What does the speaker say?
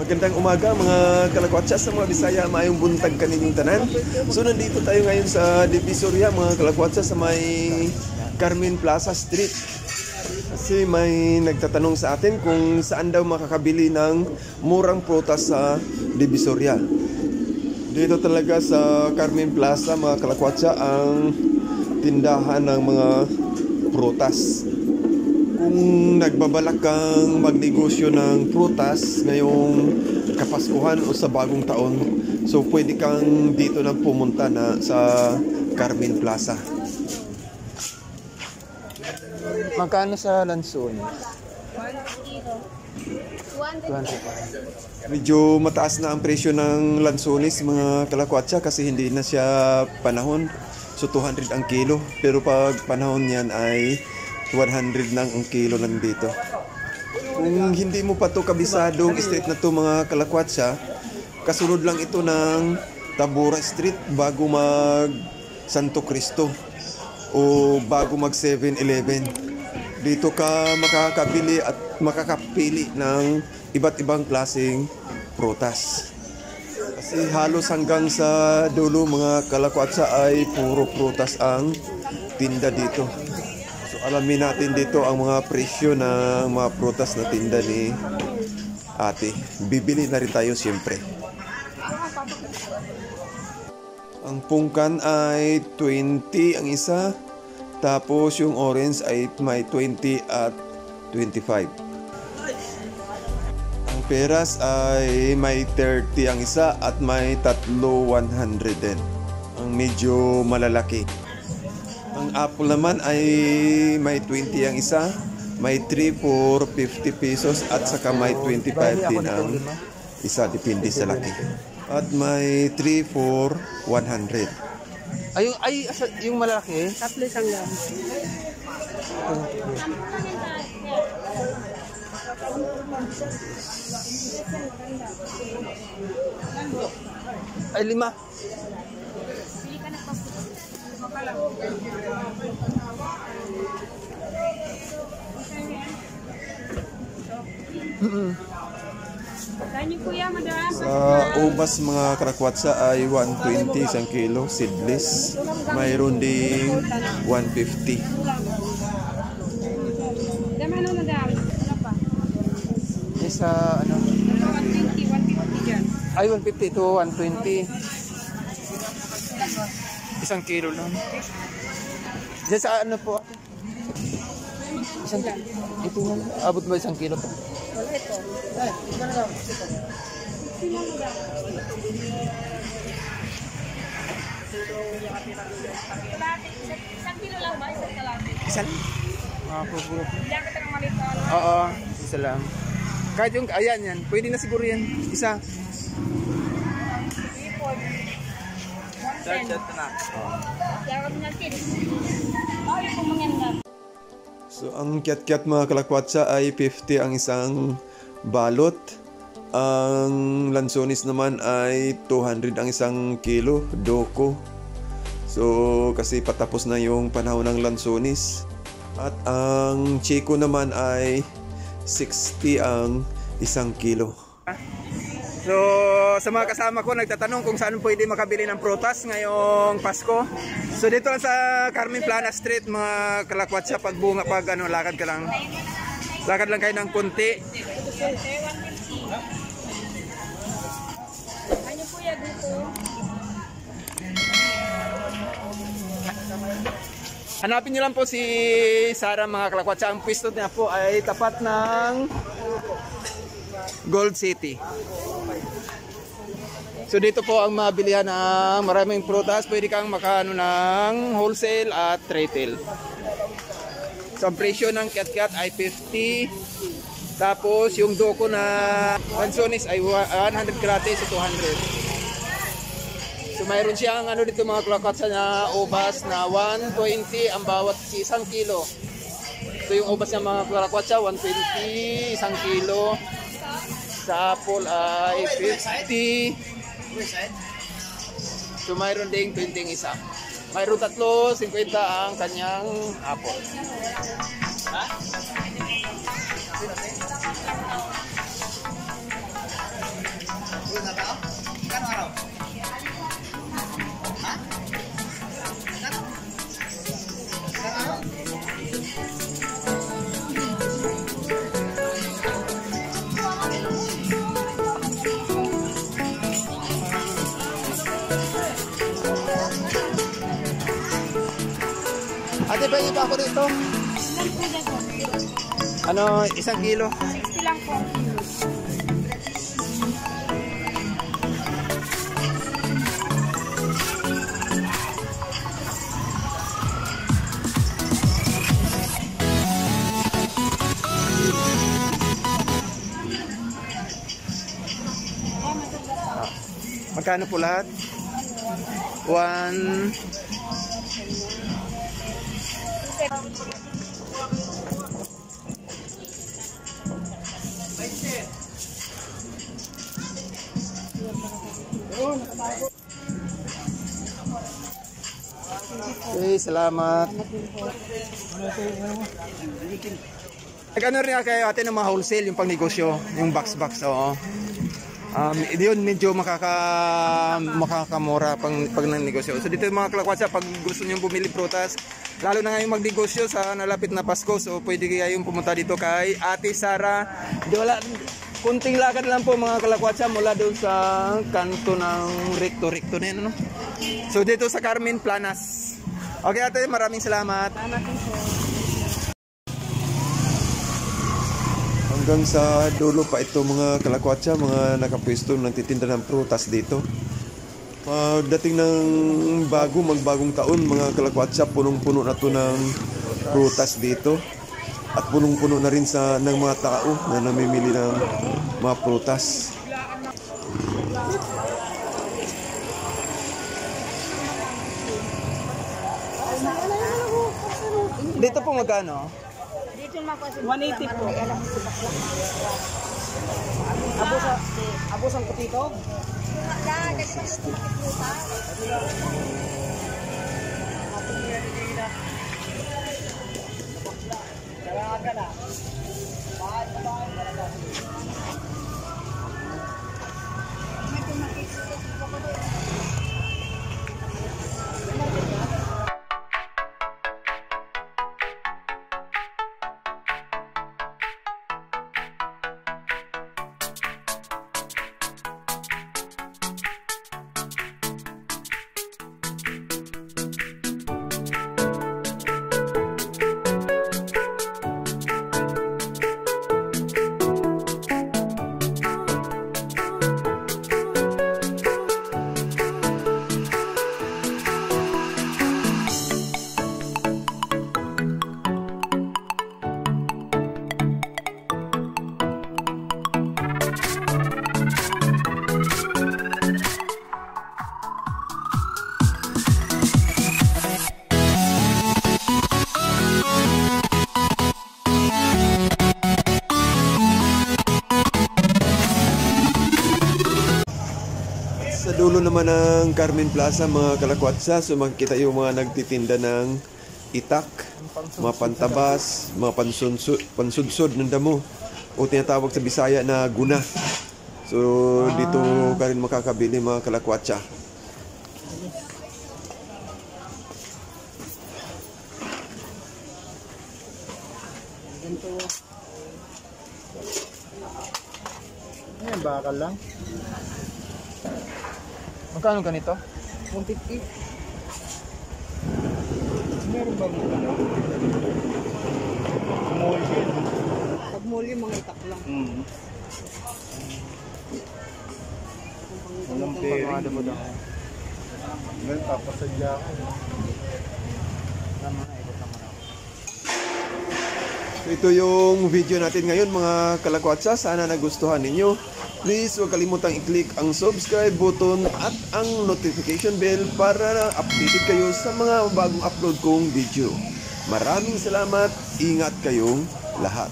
Magandang umaga mga kalakwatsa sa mga Bisaya, mayong buntag kaninyong tanan. So nandito tayo ngayon sa Divisoria mga kalakwatsa sa may Carmen Plaza Street. Kasi may nagtatanong sa atin kung saan daw makakabili ng murang prutas sa Divisoria. Dito talaga sa Carmen Plaza mga kalakwatsa ang tindahan ng mga prutas. Kung nagbabalak kang magnegosyo ng prutas ngayong Kapaskuhan o sa bagong taon, so pwede kang dito na pumunta na sa Carmen Plaza. Magkano sa lanson? 100. Medyo mataas na ang presyo ng lansones mga kalakwatsa kasi hindi na siya panahon. So 200 ang kilo, pero pag panahon niyan ay 100 lang ang kilo lang dito. Kung hindi mo pa to kabisadong street na to mga kalakwatsa, kasunod lang ito ng Tabora Street bago mag Santo Cristo o bago mag 7-Eleven. Dito ka makakabili at makakapili ng iba't ibang klaseng prutas. Kasi halos hanggang sa dulo mga kalakwatsa ay puro prutas ang tinda dito. Alamin natin dito ang mga presyo ng mga prutas na tinda ni ate. Bibili na rin tayo siyempre. Ang pungkan ay 20 ang isa. Tapos yung orange ay may 20 at 25. Ang peras ay may 30 ang isa at may tatlo 100 din. Ang medyo malalaki. Ang apple naman ay may 20 ang isa, may 3 for 50 pesos at saka may 25 din ang isa, depende sa laki. At may 3 for 100. Yung malaki? Tatlo isang lang. Ay, 5. Sa ubas mga karakwatsa ay 120 isang kilo, seedless. Mayroon ding 150. Sa ano? 150 dyan. Ay, 150 to 120. Isang kilo lang. Diyan sa ano po? Ito nga. Abot ba isang kilo po? Wala ito. Isang kilo lang ba? Isang kalapit? Isa lang? Puro. Hindi ako itang malito. Oo, isa lang. Kahit yung, ayan yan. Pwede na siguro yan. Isa. So ang kiat-kiat mga kalakwatsa ay 50 ang isang balot. Ang lansones naman ay 200 ang isang kilo, doko. So kasi patapos na yung panahon ng lansones. At ang chiko naman ay 60 ang isang kilo. So sa mga kasama ko nagtatanong kung saan pwede makabili ng prutas ngayong Pasko. So dito lang sa Carmen Plaza Street mga kalakwatsa, pag bunga, pag ano, lakad ka lang. Lakad lang kayo ng konti. Ano po yan dito? Hanapin nyo lang po si Sarah mga kalakwatsa. Ang pwesto niya po ay tapat ng Gold City. So dito po ang mabilihan ng maraming prutas. Pwede kang makano ng wholesale at retail. So ang presyo ng kiat-kiat ay 50. Tapos yung doko na lansones ay 100 gratis sa 200. So mayroon siyang ano dito mga kalakwatsa na ubas na 120 ang bawat isang kilo. So yung ubas ng mga kalakwatsa 120 isang kilo. Sa apple ay 50. So mayroon ding 20 isa. Mayroon tatlo 50 ang kanyang apple. Ha? Ate, pwede pa ako dito? Ilan po yan po? Ano, 1 kilo? 60 lang po ang kilo. Magkano po lahat? 1... Okay, salamat. Ano rin kayo ate ng mga wholesale, yung pangnegosyo, yung box-box, oo. Yun medyo makakamura pag nagnegosyo. So dito yung mga kalakwatsa, pag gusto nyo bumili prutas, lalo na ngayong magnegosyo sa nalapit na Pasko, so pwede kayong pumunta dito kay Ate Sara. Kunting lakad lang po mga kalakwatsa mula doon sa kanto ng Recto na yun, ano? So dito sa Carmen Planas. Okay ate, maraming salamat. Salamat din po. Hanggang sa dulo pa ito mga kalakwatsa, mga nakapwesto nagtitinda ng prutas dito. Pagdating ng magbagong taon mga kalakwatsa, punong-puno na to ng prutas dito. At punong-puno na rin ng mga tao na namimili ng mga prutas. Dito po magkano? Dito naman po 180 po. Abos ang kutito? Sa dulo naman ng Carmen Plaza mga kalakwatsa, so makikita yung mga nagtitinda ng itak, mga pantabas, mga pansudsod ng damo o tinatawag sa Bisaya na guna. So dito ka rin makakabili mga kalakwatsa. Ayan, bakal lang. Magkano ganito? 150. Meron ba mo? Mulyo. Pag mulyo, mga itak lang. Walang pering. Ngayon, papasadya ako. Tama na, ikot naman ako. So ito yung video natin ngayon mga kalakwatsa. Sana nagustuhan ninyo. Please huwag kalimutang i-click ang subscribe button at ang notification bell para updated kayo sa mga bagong upload kong video. Maraming salamat. Ingat kayong lahat.